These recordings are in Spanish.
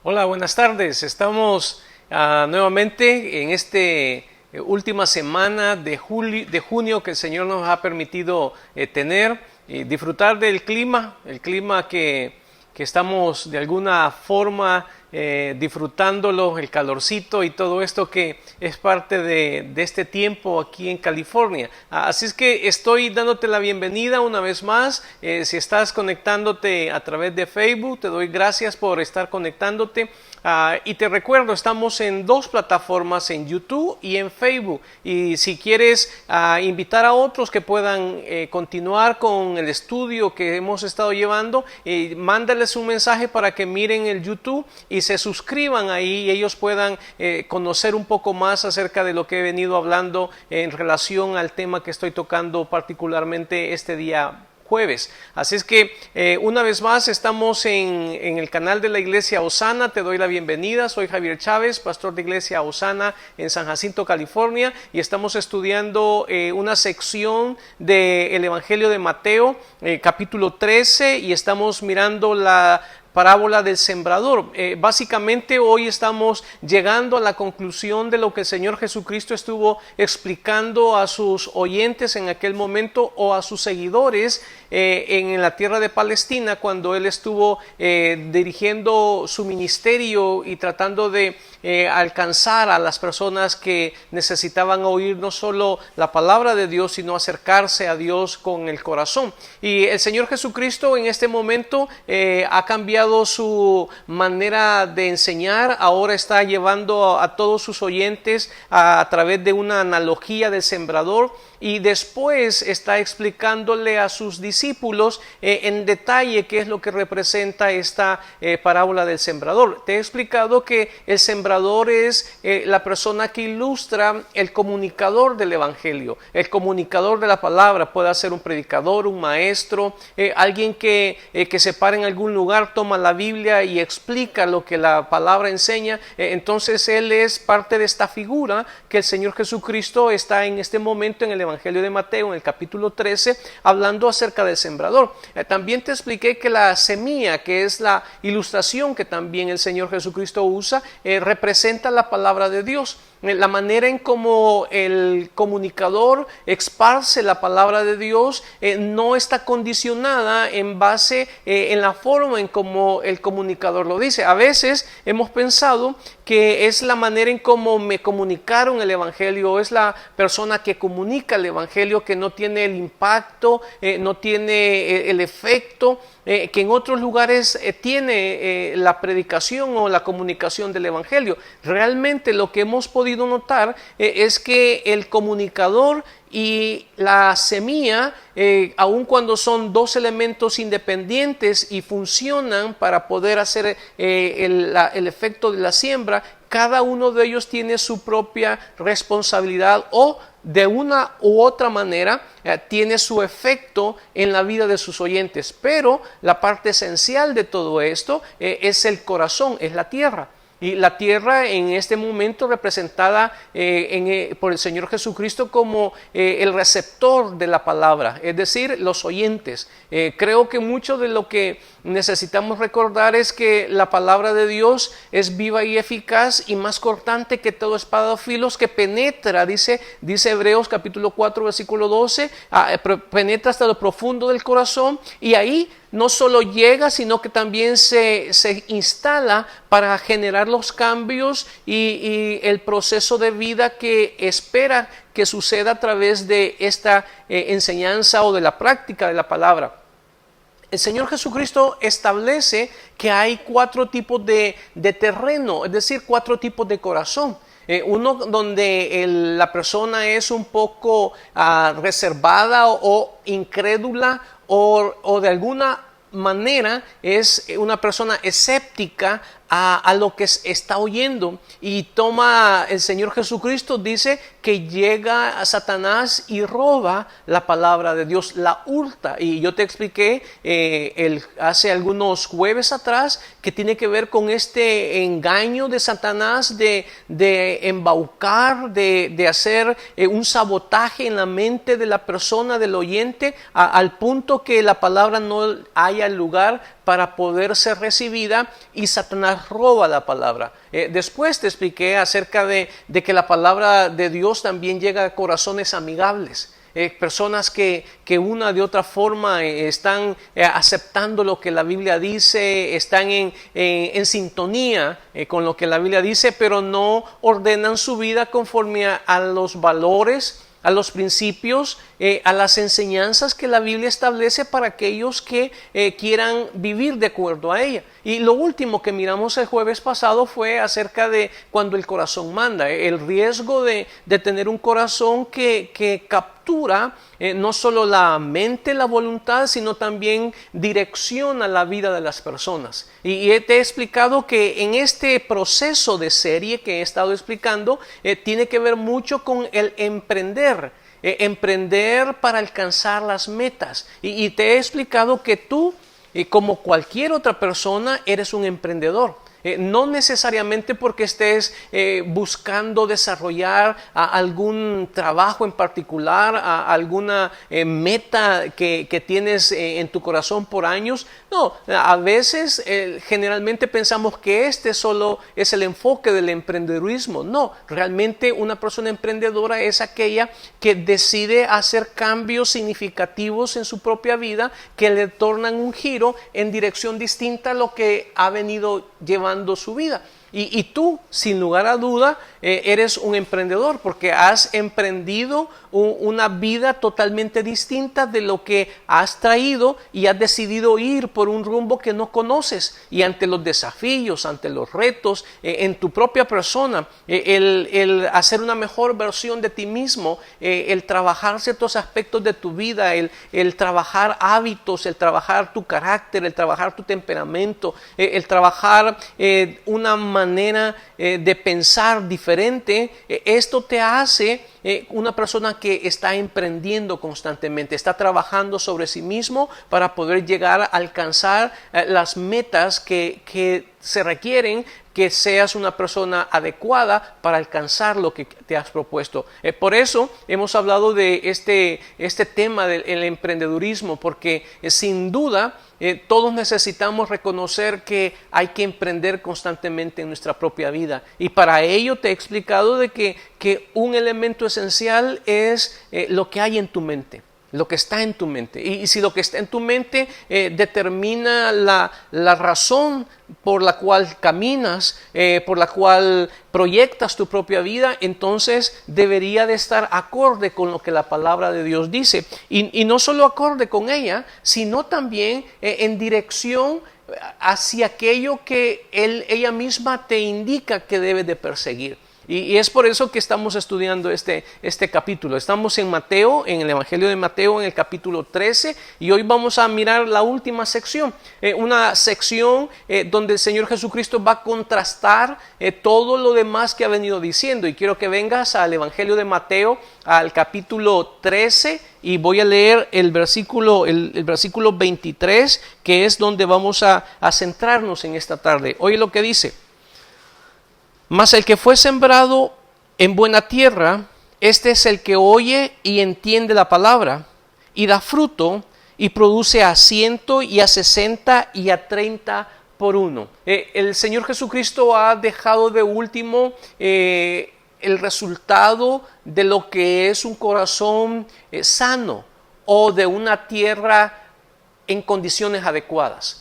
Hola, buenas tardes. Estamos nuevamente en esta última semana de junio que el Señor nos ha permitido tener y disfrutar del clima, el clima que estamos de alguna forma disfrutándolo, el calorcito y todo esto que es parte de este tiempo aquí en California. Así es que estoy dándote la bienvenida una vez más. Si estás conectándote a través de Facebook, te doy gracias por estar conectándote. Y te recuerdo, estamos en dos plataformas, en YouTube y en Facebook. Y si quieres invitar a otros que puedan continuar con el estudio que hemos estado llevando, mándales un mensaje para que miren el YouTube y se suscriban ahí y ellos puedan conocer un poco más acerca de lo que he venido hablando en relación al tema que estoy tocando particularmente este día jueves. Así es que una vez más estamos en el canal de la iglesia Osana. Te doy la bienvenida. Soy Javier Chávez, pastor de iglesia Osana en San Jacinto, California, y estamos estudiando una sección del Evangelio de Mateo, capítulo 13, y estamos mirando la parábola del sembrador. Básicamente hoy estamos llegando a la conclusión de lo que el Señor Jesucristo estuvo explicando a sus oyentes en aquel momento o a sus seguidores en la tierra de Palestina cuando Él estuvo dirigiendo su ministerio y tratando de alcanzar a las personas que necesitaban oír no solo la palabra de Dios, sino acercarse a Dios con el corazón. Y el Señor Jesucristo en este momento ha cambiado su manera de enseñar. Ahora está llevando a todos sus oyentes a través de una analogía del sembrador, y después está explicándole a sus discípulos en detalle qué es lo que representa esta parábola del sembrador. Te he explicado que el sembrador es la persona que ilustra el comunicador del evangelio, el comunicador de la palabra. Puede ser un predicador, un maestro, alguien que se para en algún lugar, toma la Biblia y explica lo que la palabra enseña. Entonces él es parte de esta figura que el Señor Jesucristo está en este momento en el Evangelio de Mateo, en el capítulo 13, hablando acerca del sembrador. También te expliqué que la semilla, que es la ilustración que también el Señor Jesucristo usa, representa la palabra de Dios. La manera en cómo el comunicador esparce la palabra de Dios no está condicionada en base en la forma en cómo el comunicador lo dice. A veces hemos pensado que es la manera en cómo me comunicaron el evangelio, o es la persona que comunica el evangelio que no tiene el impacto, no tiene el efecto que en otros lugares tiene la predicación o la comunicación del evangelio. Realmente lo que hemos podido notar es que el comunicador y la semilla, aun cuando son dos elementos independientes y funcionan para poder hacer el efecto de la siembra, cada uno de ellos tiene su propia responsabilidad, o de una u otra manera tiene su efecto en la vida de sus oyentes. Pero la parte esencial de todo esto es el corazón, es la tierra. Y la tierra en este momento representada por el Señor Jesucristo como el receptor de la palabra, es decir, los oyentes. Creo que mucho de lo que necesitamos recordar es que la palabra de Dios es viva y eficaz y más cortante que todo espada de filos, que penetra, dice Hebreos capítulo 4 versículo 12, penetra hasta lo profundo del corazón, y ahí no solo llega, sino que también se instala para generar los cambios y el proceso de vida que espera que suceda a través de esta enseñanza o de la práctica de la palabra. El Señor Jesucristo establece que hay cuatro tipos de terreno, es decir, cuatro tipos de corazón. Uno donde la persona es un poco reservada o incrédula, o de alguna manera es una persona escéptica a lo que está oyendo, y el Señor Jesucristo dice que llega a Satanás y roba la palabra de Dios, la hurta. Y yo te expliqué hace algunos jueves atrás que tiene que ver con este engaño de Satanás de embaucar, de hacer un sabotaje en la mente de la persona, del oyente, al punto que la palabra no haya lugar para poder ser recibida y Satanás roba la palabra. Después te expliqué acerca de que la palabra de Dios también llega a corazones amigables. Personas que una de otra forma están aceptando lo que la Biblia dice, están en sintonía con lo que la Biblia dice, pero no ordenan su vida conforme a los valores, a los principios, a las enseñanzas que la Biblia establece para aquellos que quieran vivir de acuerdo a ella. Y lo último que miramos el jueves pasado fue acerca de cuando el corazón manda, el riesgo de tener un corazón que captura no solo la mente, la voluntad, sino también direcciona la vida de las personas. Y te he explicado que en este proceso de serie que he estado explicando, tiene que ver mucho con el emprender. Emprender para alcanzar las metas. Y te he explicado que tú, como cualquier otra persona, eres un emprendedor. No necesariamente porque estés buscando desarrollar algún trabajo en particular, alguna meta que tienes en tu corazón por años. No, a veces generalmente pensamos que este solo es el enfoque del emprendedurismo. No, realmente una persona emprendedora es aquella que decide hacer cambios significativos en su propia vida que le tornan un giro en dirección distinta a lo que ha venido llevando su vida. Y tú, sin lugar a duda, eres un emprendedor porque has emprendido una vida totalmente distinta de lo que has traído y has decidido ir por un rumbo que no conoces. Y ante los desafíos, ante los retos, en tu propia persona, el hacer una mejor versión de ti mismo, el trabajar ciertos aspectos de tu vida, el trabajar hábitos, el trabajar tu carácter, el trabajar tu temperamento, el trabajar una manera de pensar diferente, esto te hace una persona que está emprendiendo constantemente, está trabajando sobre sí mismo para poder llegar a alcanzar las metas que se requieren, que seas una persona adecuada para alcanzar lo que te has propuesto. Por eso hemos hablado de este tema del emprendedurismo, porque sin duda todos necesitamos reconocer que hay que emprender constantemente en nuestra propia vida. Y para ello te he explicado de que un elemento esencial es lo que hay en tu mente. Lo que está en tu mente. Y si lo que está en tu mente determina la razón por la cual caminas, por la cual proyectas tu propia vida, entonces debería de estar acorde con lo que la palabra de Dios dice. Y no solo acorde con ella, sino también en dirección hacia aquello que ella misma te indica que debes de perseguir. Y es por eso que estamos estudiando este capítulo. Estamos en Mateo, en el Evangelio de Mateo, en el capítulo 13, y hoy vamos a mirar la última sección, una sección donde el Señor Jesucristo va a contrastar todo lo demás que ha venido diciendo. Y quiero que vengas al Evangelio de Mateo, al capítulo 13, y voy a leer el versículo 23, que es donde vamos a centrarnos en esta tarde. Oye lo que dice: mas el que fue sembrado en buena tierra, este es el que oye y entiende la palabra, y da fruto, y produce a 100, y a 60, y a 30 por uno. El Señor Jesucristo ha dejado de último el resultado de lo que es un corazón sano, o de una tierra en condiciones adecuadas.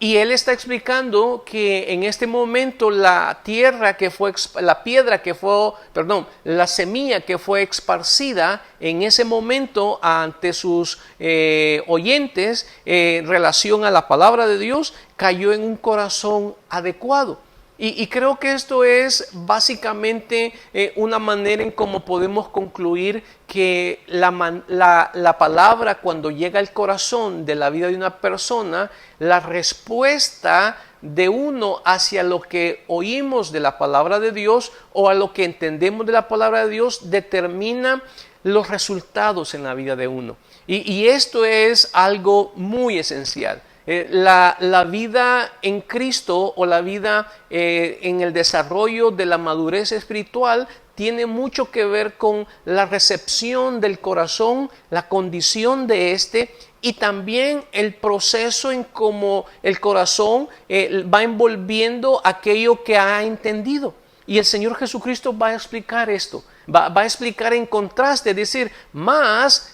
Y él está explicando que en este momento la semilla que fue esparcida en ese momento ante sus oyentes en relación a la palabra de Dios, cayó en un corazón adecuado. Y creo que esto es básicamente una manera en cómo podemos concluir que la palabra, cuando llega al corazón de la vida de una persona, la respuesta de uno hacia lo que oímos de la palabra de Dios o a lo que entendemos de la palabra de Dios determina los resultados en la vida de uno. Y esto es algo muy esencial. La vida en Cristo o la vida en el desarrollo de la madurez espiritual tiene mucho que ver con la recepción del corazón, la condición de éste y también el proceso en cómo el corazón va envolviendo aquello que ha entendido. Y el Señor Jesucristo va a explicar esto, va a explicar en contraste, es decir, más.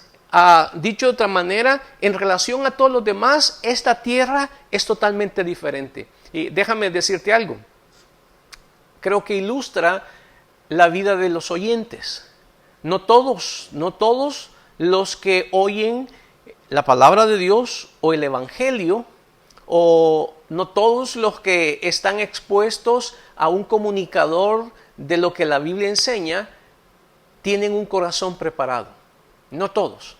Dicho de otra manera, en relación a todos los demás, esta tierra es totalmente diferente. Y déjame decirte algo, creo que ilustra la vida de los oyentes. No todos los que oyen la palabra de Dios o el Evangelio, o no todos los que están expuestos a un comunicador de lo que la Biblia enseña, tienen un corazón preparado. No todos.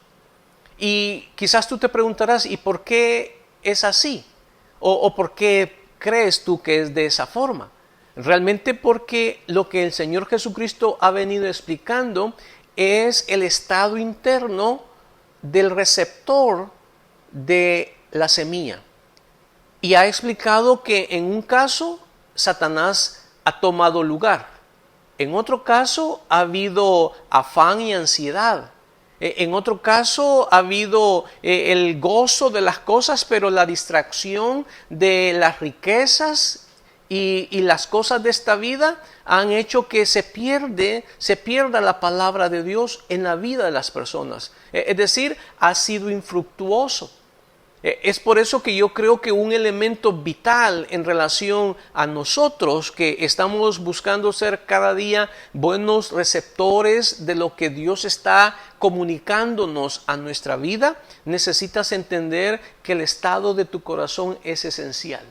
Y quizás tú te preguntarás, ¿y por qué es así? ¿O por qué crees tú que es de esa forma? Realmente porque lo que el Señor Jesucristo ha venido explicando es el estado interno del receptor de la semilla. Y ha explicado que en un caso Satanás ha tomado lugar. En otro caso ha habido afán y ansiedad. En otro caso ha habido el gozo de las cosas, pero la distracción de las riquezas y las cosas de esta vida han hecho que se pierda la palabra de Dios en la vida de las personas. Es decir, ha sido infructuoso. Es por eso que yo creo que un elemento vital en relación a nosotros que estamos buscando ser cada día buenos receptores de lo que Dios está comunicándonos a nuestra vida, necesitas entender que el estado de tu corazón es esencial.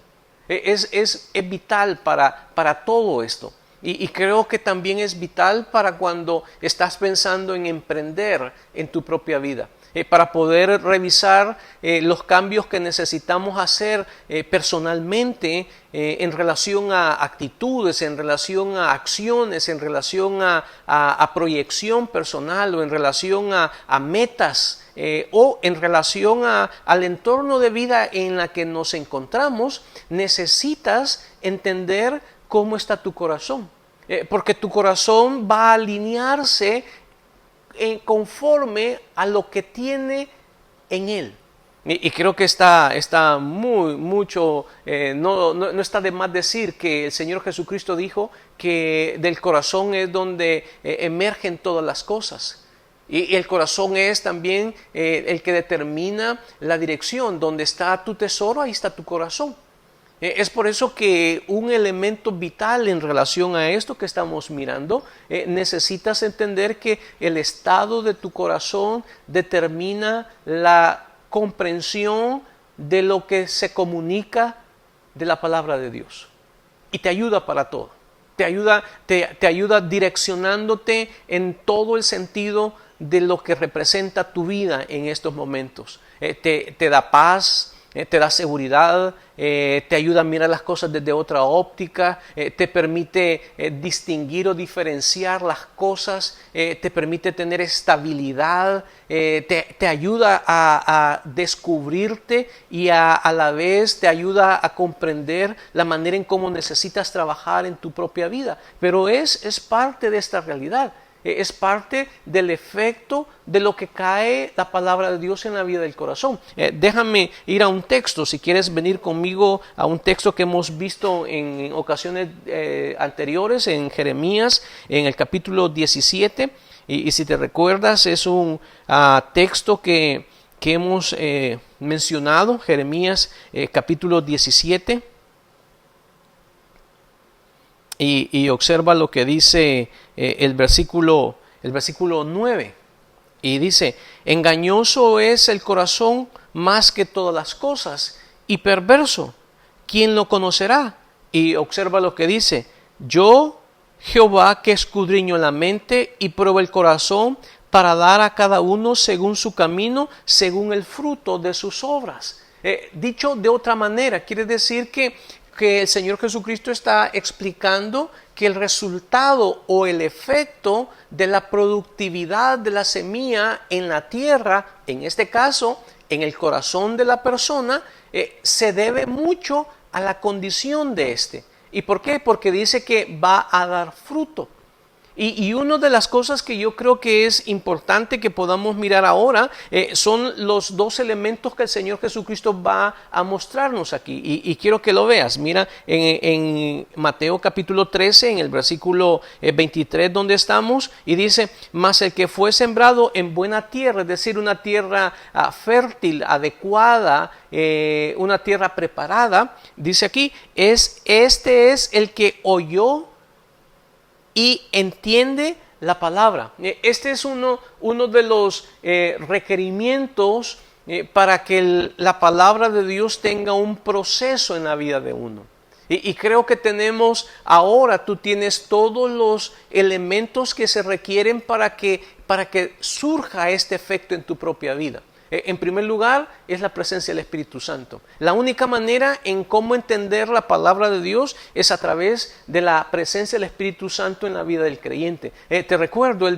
Es vital para todo esto. Y creo que también es vital para cuando estás pensando en emprender en tu propia vida. Para poder revisar los cambios que necesitamos hacer personalmente en relación a actitudes, en relación a acciones, en relación a proyección personal o en relación a metas o en relación al entorno de vida en la que nos encontramos, necesitas entender cómo está tu corazón. Porque tu corazón va a alinearse conforme a lo que tiene en él. Y creo que está mucho, no está de más decir que el Señor Jesucristo dijo que del corazón es donde emergen todas las cosas. Y el corazón es también el que determina la dirección. Donde está tu tesoro, ahí está tu corazón. Es por eso que un elemento vital en relación a esto que estamos mirando, necesitas entender que el estado de tu corazón determina la comprensión de lo que se comunica de la palabra de Dios. Y te ayuda para todo. Te ayuda direccionándote en todo el sentido de lo que representa tu vida en estos momentos. Te da paz. Te da seguridad, te ayuda a mirar las cosas desde otra óptica, te permite distinguir o diferenciar las cosas, te permite tener estabilidad, te ayuda a descubrirte y a la vez te ayuda a comprender la manera en cómo necesitas trabajar en tu propia vida. Pero es parte de esta realidad. Es parte del efecto de lo que cae la palabra de Dios en la vida del corazón. Déjame ir a un texto, si quieres venir conmigo a un texto que hemos visto en ocasiones anteriores, en Jeremías, en el capítulo 17. Y si te recuerdas, es un texto que hemos mencionado, Jeremías capítulo 17. Y observa lo que dice el versículo 9. Y dice, engañoso es el corazón más que todas las cosas y perverso. ¿Quién lo conocerá? Y observa lo que dice, yo, Jehová, que escudriño la mente y pruebo el corazón para dar a cada uno según su camino, según el fruto de sus obras. Dicho de otra manera, quiere decir que el Señor Jesucristo está explicando que el resultado o el efecto de la productividad de la semilla en la tierra, en este caso, en el corazón de la persona, se debe mucho a la condición de este. ¿Y por qué? Porque dice que va a dar fruto. Y una de las cosas que yo creo que es importante que podamos mirar ahora son los dos elementos que el Señor Jesucristo va a mostrarnos aquí. Y quiero que lo veas. Mira en Mateo capítulo 13, en el versículo 23 donde estamos, y dice: mas el que fue sembrado en buena tierra, es decir, una tierra fértil, adecuada, una tierra preparada, dice aquí, este es el que oyó y entiende la palabra. Este es uno de los requerimientos para que la palabra de Dios tenga un proceso en la vida de uno. Y creo que tú tienes todos los elementos que se requieren para que surja este efecto en tu propia vida. En primer lugar, es la presencia del Espíritu Santo. La única manera en cómo entender la palabra de Dios es a través de la presencia del Espíritu Santo en la vida del creyente. Te recuerdo, el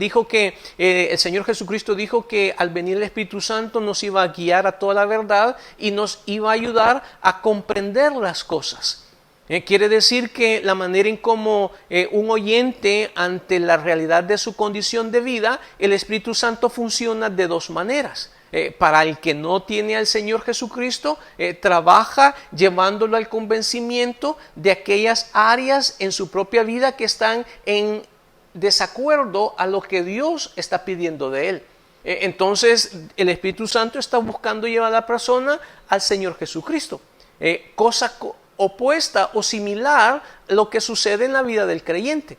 Señor Jesucristo dijo que al venir el Espíritu Santo nos iba a guiar a toda la verdad y nos iba a ayudar a comprender las cosas. Quiere decir que la manera en cómo un oyente ante la realidad de su condición de vida, el Espíritu Santo funciona de dos maneras. Para el que no tiene al Señor Jesucristo, trabaja llevándolo al convencimiento de aquellas áreas en su propia vida que están en desacuerdo a lo que Dios está pidiendo de él. Entonces el Espíritu Santo está buscando llevar a la persona al Señor Jesucristo. Cosa opuesta o similar a lo que sucede en la vida del creyente.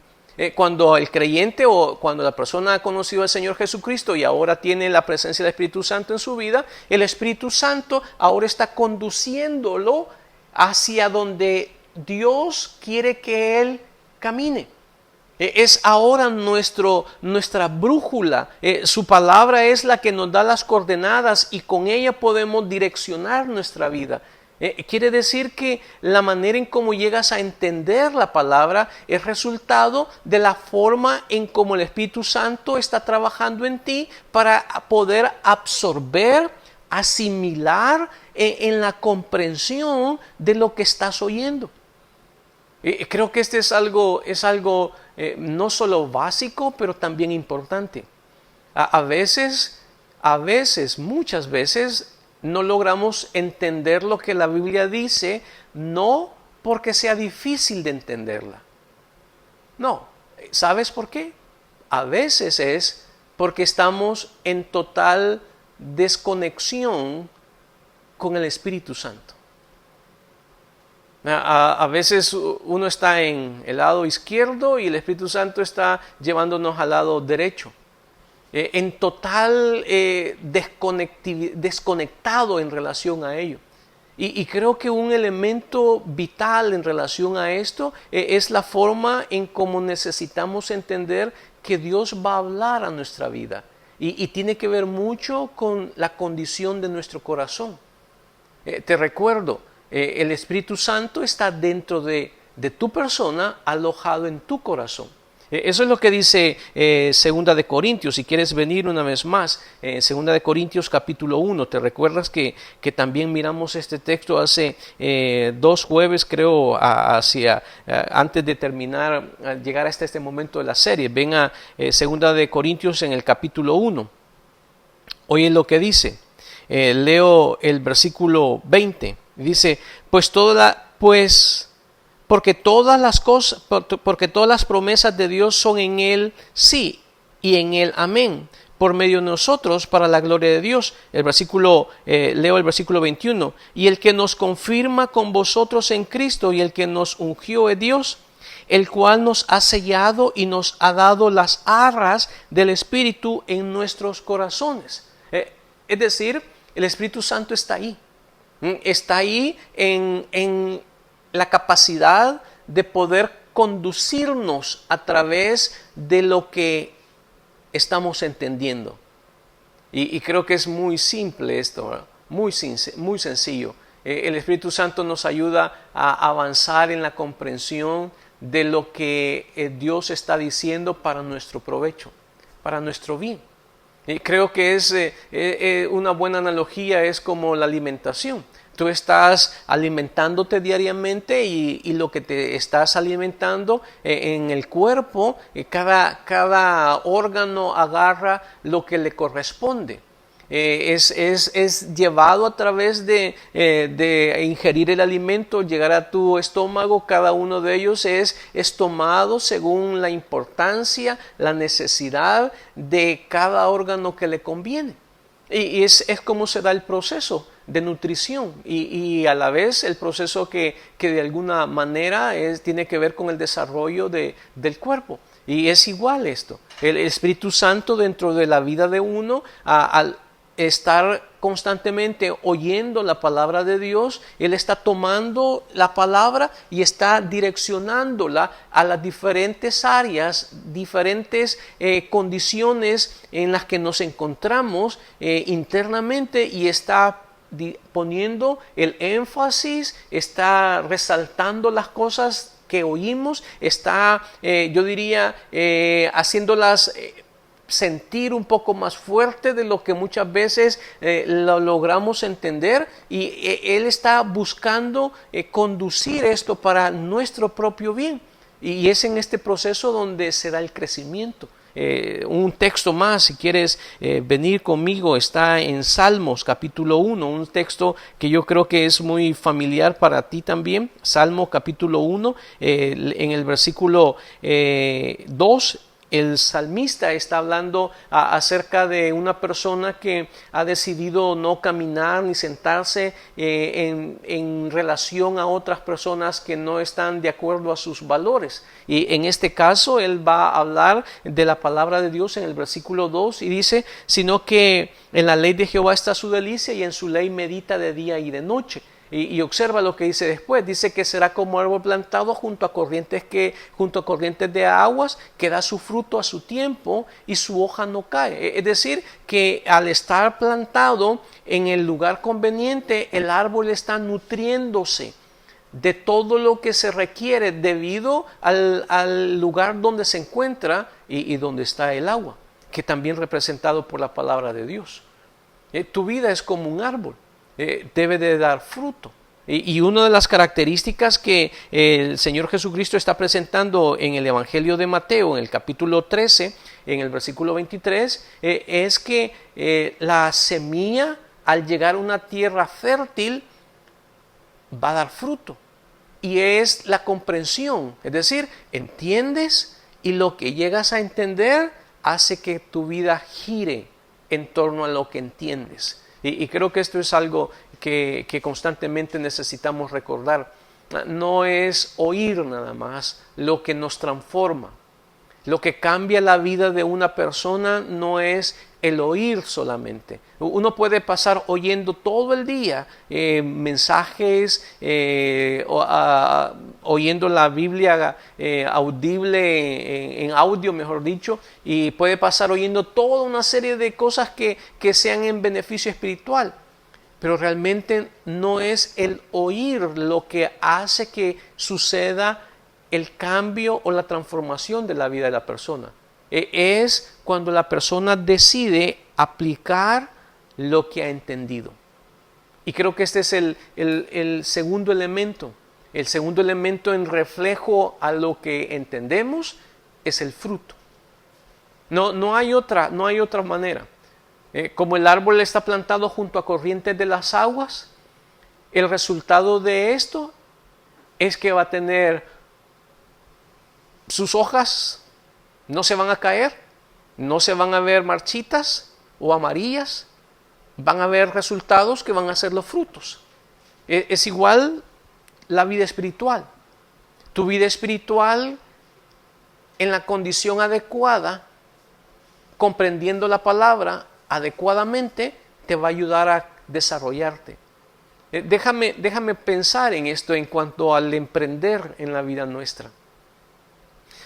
Cuando el creyente o cuando la persona ha conocido al Señor Jesucristo y ahora tiene la presencia del Espíritu Santo en su vida, el Espíritu Santo ahora está conduciéndolo hacia donde Dios quiere que él camine. Es ahora nuestra brújula. Su palabra es la que nos da las coordenadas y con ella podemos direccionar nuestra vida. Quiere decir que la manera en cómo llegas a entender la palabra es resultado de la forma en cómo el Espíritu Santo está trabajando en ti para poder absorber, asimilar en la comprensión de lo que estás oyendo. Creo que este es algo no solo básico, pero también importante. Muchas veces, no logramos entender lo que la Biblia dice, no porque sea difícil de entenderla. No, ¿sabes por qué? A veces es porque estamos en total desconexión con el Espíritu Santo. A veces uno está en el lado izquierdo y el Espíritu Santo está llevándonos al lado derecho. En total desconectado en relación a ello. Y creo que un elemento vital en relación a esto es la forma en cómo necesitamos entender que Dios va a hablar a nuestra vida. Y tiene que ver mucho con la condición de nuestro corazón. Te recuerdo, el Espíritu Santo está dentro de tu persona, alojado en tu corazón. Eso es lo que dice Segunda de Corintios. Si quieres venir una vez más, Segunda de Corintios capítulo 1. Te recuerdas que también miramos este texto hace 2 jueves, creo, antes de terminar, llegar hasta este momento de la serie. Ven a Segunda de Corintios en el capítulo 1. Oye lo que dice. Leo el versículo 20. Dice, porque todas las promesas de Dios son en Él sí y en Él amén, por medio de nosotros para la gloria de Dios. Leo el versículo 21. Y el que nos confirma con vosotros en Cristo y el que nos ungió es Dios, el cual nos ha sellado y nos ha dado las arras del Espíritu en nuestros corazones. Es decir, el Espíritu Santo está ahí. Está ahí en la capacidad de poder conducirnos a través de lo que estamos entendiendo. Y creo que es muy simple esto, ¿verdad? Muy sencillo. El Espíritu Santo nos ayuda a avanzar en la comprensión de lo que Dios está diciendo para nuestro provecho, para nuestro bien. Y creo que es una buena analogía, es como la alimentación. Tú estás alimentándote diariamente y lo que te estás alimentando en el cuerpo, cada órgano agarra lo que le corresponde. Es llevado a través de ingerir el alimento, llegar a tu estómago. Cada uno de ellos es tomado según la importancia, la necesidad de cada órgano que le conviene. Y es como se da el proceso de nutrición y a la vez el proceso que de alguna manera tiene que ver con el desarrollo del cuerpo. Y es igual esto. El Espíritu Santo dentro de la vida de uno, al estar constantemente oyendo la palabra de Dios, Él está tomando la palabra y está direccionándola a las diferentes áreas, diferentes condiciones en las que nos encontramos internamente, y está poniendo el énfasis, está resaltando las cosas que oímos, está, yo diría, haciéndolas sentir un poco más fuerte de lo que muchas veces lo logramos entender, y Él está buscando conducir esto para nuestro propio bien, y es en este proceso donde se da el crecimiento. Un texto más, si quieres venir conmigo, está en Salmos capítulo 1, un texto que yo creo que es muy familiar para ti también. Salmo capítulo 1, en el versículo 2, el salmista está hablando acerca de una persona que ha decidido no caminar ni sentarse en relación a otras personas que no están de acuerdo a sus valores. Y en este caso él va a hablar de la palabra de Dios en el versículo 2 y dice: sino que en la ley de Jehová está su delicia, y en su ley medita de día y de noche. Y observa lo que dice después. Dice que será como árbol plantado junto a corrientes de aguas, que da su fruto a su tiempo y su hoja no cae. Es decir, que al estar plantado en el lugar conveniente, el árbol está nutriéndose de todo lo que se requiere debido al lugar donde se encuentra y donde está el agua, que también representado por la palabra de Dios. Tu vida es como un árbol. Debe de dar fruto, y una de las características que el Señor Jesucristo está presentando en el Evangelio de Mateo, en el capítulo 13, en el versículo 23, es que la semilla, al llegar a una tierra fértil, va a dar fruto, y es la comprensión, es decir, entiendes, y lo que llegas a entender hace que tu vida gire en torno a lo que entiendes. Y creo que esto es algo que constantemente necesitamos recordar. No es oír nada más lo que nos transforma. Lo que cambia la vida de una persona no es el oír solamente. Uno puede pasar oyendo todo el día mensajes, oyendo la Biblia audible, en audio mejor dicho, y puede pasar oyendo toda una serie de cosas que sean en beneficio espiritual. Pero realmente no es el oír lo que hace que suceda el cambio o la transformación de la vida de la persona. Es cuando la persona decide aplicar lo que ha entendido. Y creo que este es el segundo elemento. El segundo elemento en reflejo a lo que entendemos es el fruto. No hay otra manera. Como el árbol está plantado junto a corrientes de las aguas, el resultado de esto es que va a tener sus hojas, no se van a caer, no se van a ver marchitas o amarillas, van a haber resultados que van a ser los frutos. Es igual la vida espiritual. Tu vida espiritual, en la condición adecuada, comprendiendo la palabra adecuadamente, te va a ayudar a desarrollarte. Déjame pensar en esto en cuanto al emprender en la vida nuestra.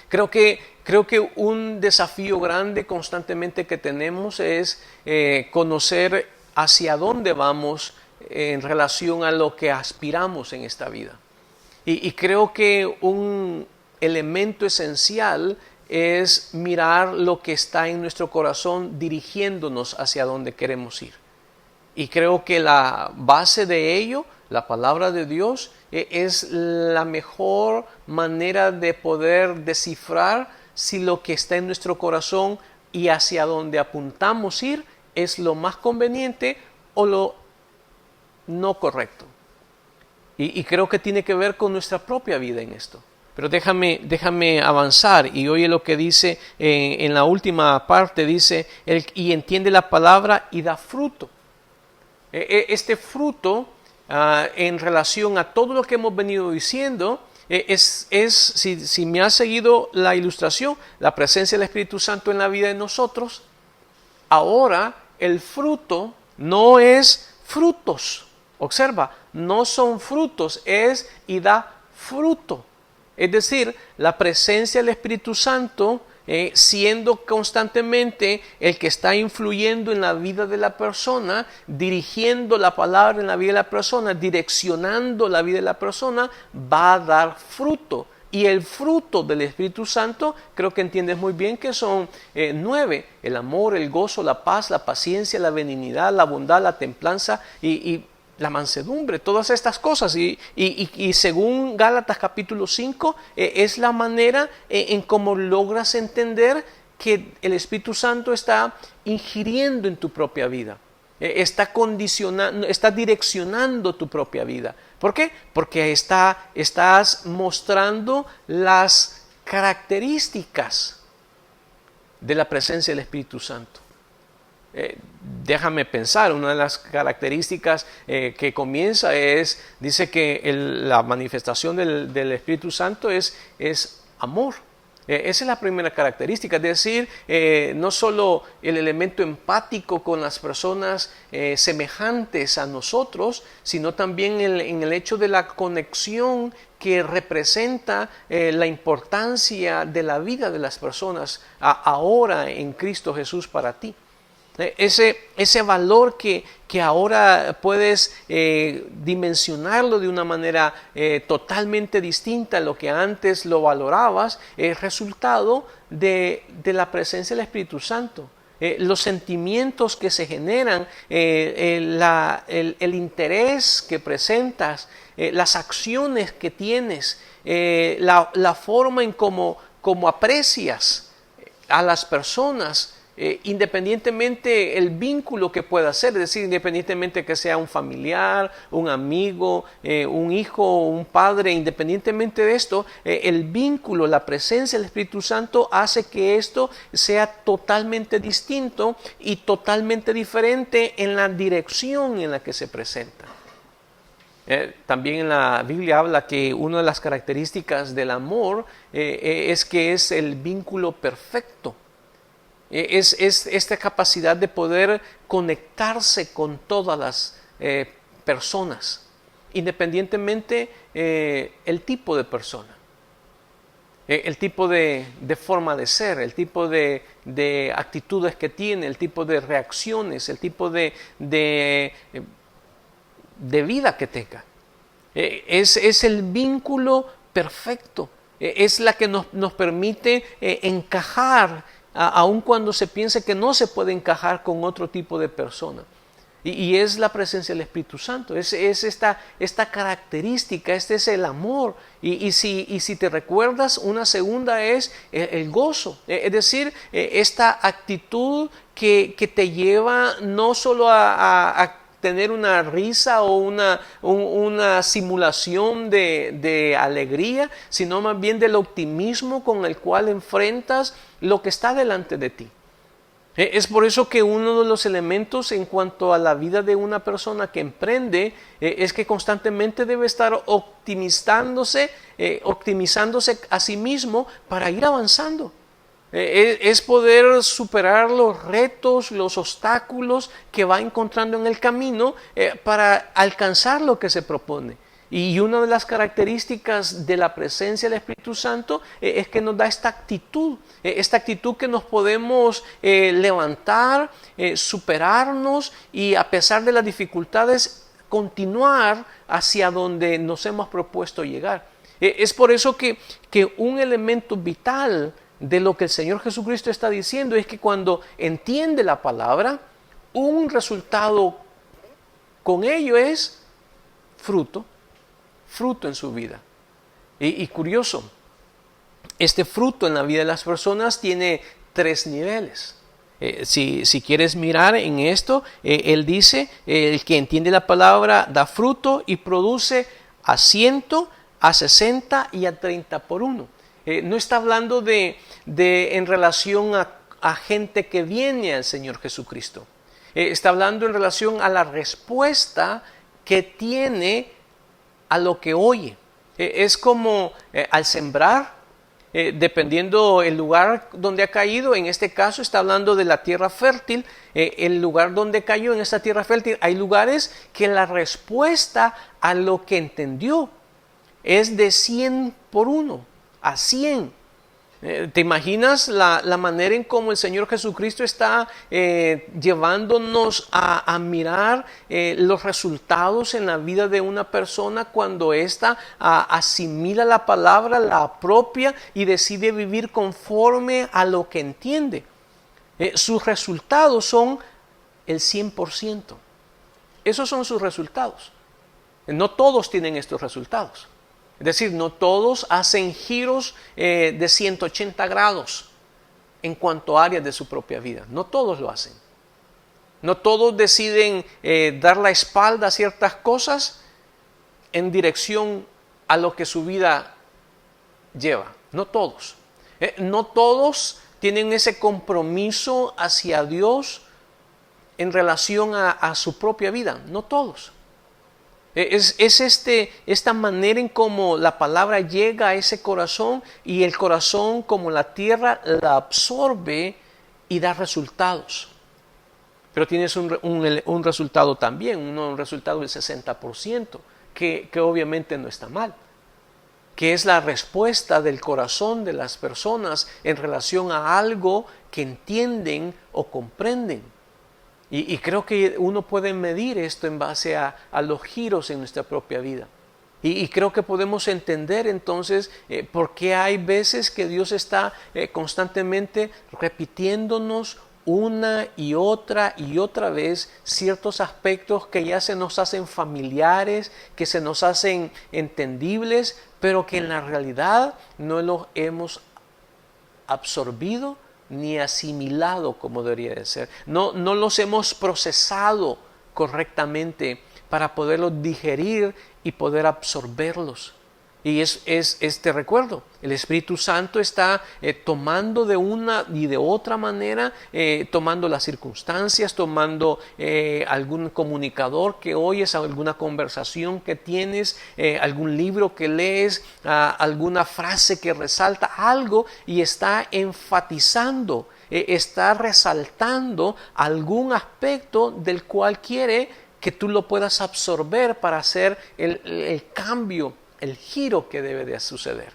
Creo que un desafío grande constantemente que tenemos es conocer hacia dónde vamos en relación a lo que aspiramos en esta vida. Y creo que un elemento esencial es mirar lo que está en nuestro corazón dirigiéndonos hacia donde queremos ir. Y creo que la base de ello, la palabra de Dios, es la mejor manera de poder descifrar si lo que está en nuestro corazón y hacia donde apuntamos ir es lo más conveniente o lo no correcto. Y creo que tiene que ver con nuestra propia vida en esto. Pero déjame avanzar y oye lo que dice en la última parte, dice, y entiende la palabra y da fruto. Este fruto, en relación a todo lo que hemos venido diciendo, si me has seguido la ilustración, la presencia del Espíritu Santo en la vida de nosotros. Ahora el fruto no es frutos. Observa, no son frutos, es y da fruto. Es decir, la presencia del Espíritu Santo siendo constantemente el que está influyendo en la vida de la persona, dirigiendo la palabra en la vida de la persona, direccionando la vida de la persona, va a dar fruto. Y el fruto del Espíritu Santo, creo que entiendes muy bien que son 9. El amor, el gozo, la paz, la paciencia, la benignidad, la bondad, la templanza y la mansedumbre, todas estas cosas. Y según Gálatas capítulo 5, es la manera en cómo logras entender que el Espíritu Santo está ingiriendo en tu propia vida. Está condicionando, está direccionando tu propia vida. ¿Por qué? Porque estás mostrando las características de la presencia del Espíritu Santo. Déjame pensar, una de las características que comienza dice que la manifestación del Espíritu Santo es amor. Esa es la primera característica, es decir, no solo el elemento empático con las personas semejantes a nosotros, sino también en el hecho de la conexión que representa la importancia de la vida de las personas ahora en Cristo Jesús para ti. Ese valor que ahora puedes dimensionarlo de una manera totalmente distinta a lo que antes lo valorabas, es resultado de la presencia del Espíritu Santo. Los sentimientos que se generan, el interés que presentas, las acciones que tienes, la forma en cómo aprecias a las personas, independientemente el vínculo que pueda ser, es decir, independientemente que sea un familiar, un amigo, un hijo, un padre, independientemente de esto, el vínculo, la presencia del Espíritu Santo hace que esto sea totalmente distinto y totalmente diferente en la dirección en la que se presenta. También en la Biblia habla que una de las características del amor es que es el vínculo perfecto. Es esta capacidad de poder conectarse con todas las personas, independientemente el tipo de persona, el tipo de forma de ser, el tipo de actitudes que tiene, el tipo de reacciones, el tipo de vida que tenga. Es el vínculo perfecto, es la que nos permite encajar aun cuando se piense que no se puede encajar con otro tipo de persona. Y es la presencia del Espíritu Santo, es esta característica, este es el amor. Y si te recuerdas, una segunda es el gozo, es decir, esta actitud que te lleva no solo a tener una risa o una simulación de alegría, sino más bien del optimismo con el cual enfrentas lo que está delante de ti. Es por eso que uno de los elementos en cuanto a la vida de una persona que emprende es que constantemente debe estar optimizándose a sí mismo para ir avanzando. Es poder superar los retos, los obstáculos que va encontrando en el camino para alcanzar lo que se propone. Y una de las características de la presencia del Espíritu Santo es que nos da esta actitud que nos podemos levantar, superarnos y a pesar de las dificultades continuar hacia donde nos hemos propuesto llegar. Es por eso que un elemento vital de lo que el Señor Jesucristo está diciendo es que cuando entiende la palabra, un resultado con ello es fruto en su vida. Y curioso, este fruto en la vida de las personas tiene 3 niveles. Si quieres mirar en esto, él dice, el que entiende la palabra da fruto y produce a 100, a 60 y a 30 por uno. No está hablando en relación a gente que viene al Señor Jesucristo. Está hablando en relación a la respuesta que tiene a lo que oye. Es como al sembrar, dependiendo el lugar donde ha caído. En este caso está hablando de la tierra fértil. El lugar donde cayó en esta tierra fértil, hay lugares que la respuesta a lo que entendió es de 100 por 1, a 100. ¿Te imaginas la manera en cómo el Señor Jesucristo está llevándonos a mirar los resultados en la vida de una persona cuando ésta asimila la palabra, la apropia y decide vivir conforme a lo que entiende? Sus resultados son el 100%. Esos son sus resultados. No todos tienen estos resultados. Es decir, no todos hacen giros de 180 grados en cuanto a áreas de su propia vida. No todos lo hacen. No todos deciden dar la espalda a ciertas cosas en dirección a lo que su vida lleva. No todos. No todos tienen ese compromiso hacia Dios en relación a su propia vida. No todos. Es esta manera en cómo la palabra llega a ese corazón y el corazón, como la tierra, la absorbe y da resultados. Pero tienes un resultado también, un resultado del 60%, que obviamente no está mal, que es la respuesta del corazón de las personas en relación a algo que entienden o comprenden. Y creo que uno puede medir esto en base a los giros en nuestra propia vida. Y creo que podemos entender entonces por qué hay veces que Dios está constantemente repitiéndonos una y otra vez ciertos aspectos que ya se nos hacen familiares, que se nos hacen entendibles, pero que en la realidad no los hemos absorbido ni asimilado como debería de ser. No los hemos procesado correctamente para poderlos digerir y poder absorberlos. Y es este recuerdo. El Espíritu Santo está tomando de una y de otra manera, tomando las circunstancias, tomando algún comunicador que oyes, alguna conversación que tienes, algún libro que lees, alguna frase que resalta algo y está enfatizando, está resaltando algún aspecto del cual quiere que tú lo puedas absorber para hacer el cambio, el giro que debe de suceder.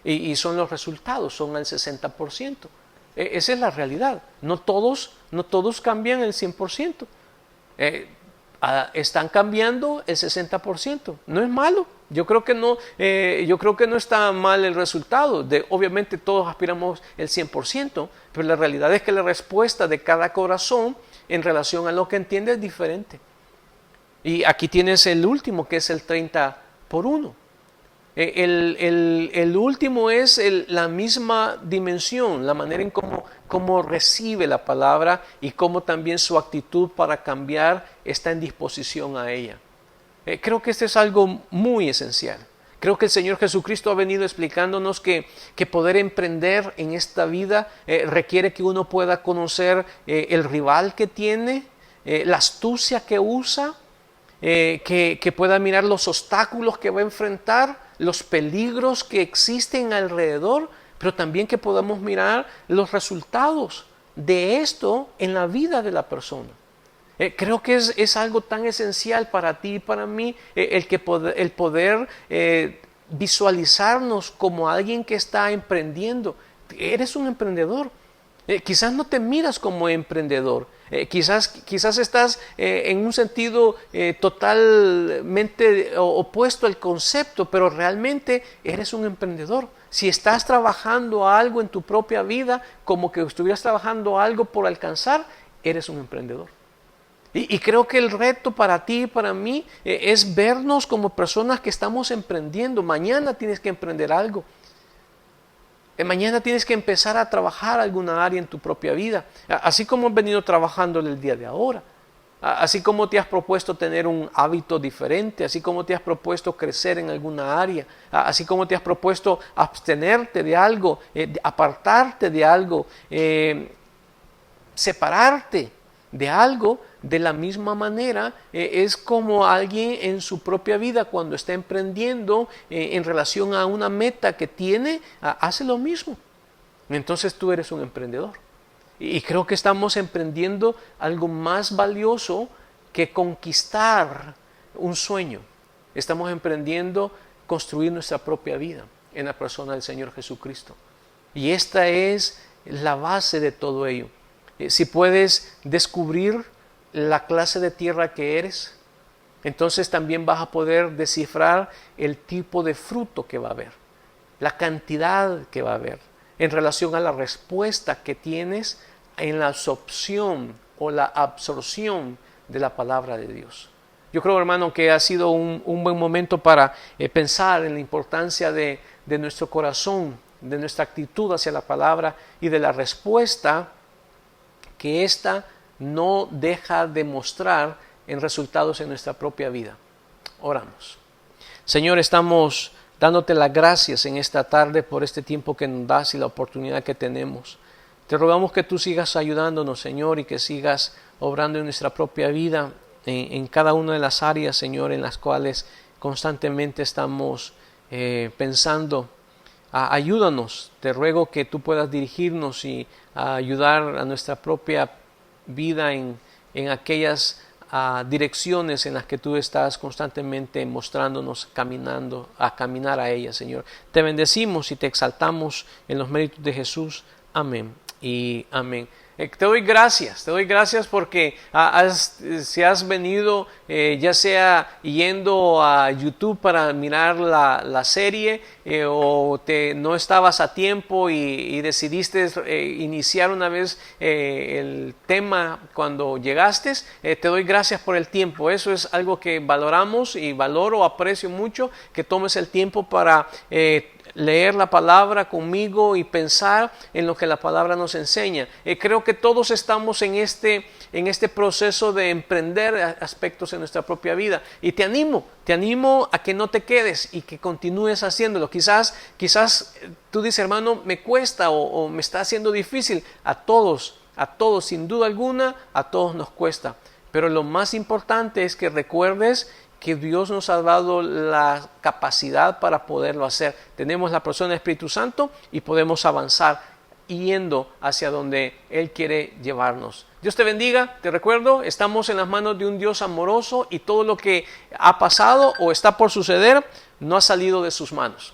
Y son los resultados, son el 60%. Esa es la realidad. No todos cambian el 100%. Están cambiando el 60%. No es malo. Yo creo que no está mal el resultado. Obviamente todos aspiramos el 100%, pero la realidad es que la respuesta de cada corazón en relación a lo que entiende es diferente. Y aquí tienes el último, que es el 30 por 1. El último es la misma dimensión, la manera en cómo recibe la palabra y cómo también su actitud para cambiar está en disposición a ella. Creo que esto es algo muy esencial. Creo que el Señor Jesucristo ha venido explicándonos que poder emprender en esta vida requiere que uno pueda conocer el rival que tiene, la astucia que usa, que pueda mirar los obstáculos que va a enfrentar, los peligros que existen alrededor, pero también que podamos mirar los resultados de esto en la vida de la persona. Creo que es algo tan esencial para ti y para mí el poder visualizarnos como alguien que está emprendiendo. Eres un emprendedor. Quizás no te miras como emprendedor. Quizás estás en un sentido totalmente opuesto al concepto, pero realmente eres un emprendedor. Si estás trabajando algo en tu propia vida, como que estuvieras trabajando algo por alcanzar, eres un emprendedor. Y creo que el reto para ti y para mí es vernos como personas que estamos emprendiendo. Mañana tienes que emprender algo. Mañana tienes que empezar a trabajar alguna área en tu propia vida, así como has venido trabajando el día de ahora, así como te has propuesto tener un hábito diferente, así como te has propuesto crecer en alguna área, así como te has propuesto abstenerte de algo, apartarte de algo, separarte de algo. De la misma manera, es como alguien en su propia vida cuando está emprendiendo en relación a una meta que tiene, hace lo mismo. Entonces tú eres un emprendedor. Y creo que estamos emprendiendo algo más valioso que conquistar un sueño. Estamos emprendiendo construir nuestra propia vida en la persona del Señor Jesucristo. Y esta es la base de todo ello. Si puedes descubrir la clase de tierra que eres, entonces también vas a poder descifrar el tipo de fruto que va a haber, la cantidad que va a haber, en relación a la respuesta que tienes en la absorción o la absorción de la palabra de Dios. Yo creo, hermano, que ha sido un buen momento para pensar en la importancia de nuestro corazón, de nuestra actitud hacia la palabra y de la respuesta que ésta no deja de mostrar en resultados en nuestra propia vida. Oramos. Señor, estamos dándote las gracias en esta tarde por este tiempo que nos das y la oportunidad que tenemos. Te rogamos que tú sigas ayudándonos, Señor, y que sigas obrando en nuestra propia vida, en cada una de las áreas, Señor, en las cuales constantemente estamos pensando. Ayúdanos, te ruego que tú puedas dirigirnos y ayudar a nuestra propia vida en aquellas direcciones en las que tú estás constantemente mostrándonos a caminar a ellas, Señor. Te bendecimos y te exaltamos en los méritos de Jesús. Amén y amén. Te doy gracias porque si has venido ya sea yendo a YouTube para mirar la serie o no estabas a tiempo y decidiste iniciar una vez el tema cuando llegaste, te doy gracias por el tiempo. Eso es algo que valoramos y aprecio mucho, que tomes el tiempo para leer la palabra conmigo y pensar en lo que la palabra nos enseña. Creo que todos estamos en este proceso de emprender aspectos en nuestra propia vida y te animo a que no te quedes y que continúes haciéndolo. Quizás tú dices, hermano, me cuesta o me está haciendo difícil. A todos, sin duda alguna, a todos nos cuesta. Pero lo más importante es que recuerdes que Dios nos ha dado la capacidad para poderlo hacer. Tenemos la persona del Espíritu Santo y podemos avanzar yendo hacia donde Él quiere llevarnos. Dios te bendiga. Te recuerdo, estamos en las manos de un Dios amoroso y todo lo que ha pasado o está por suceder no ha salido de sus manos.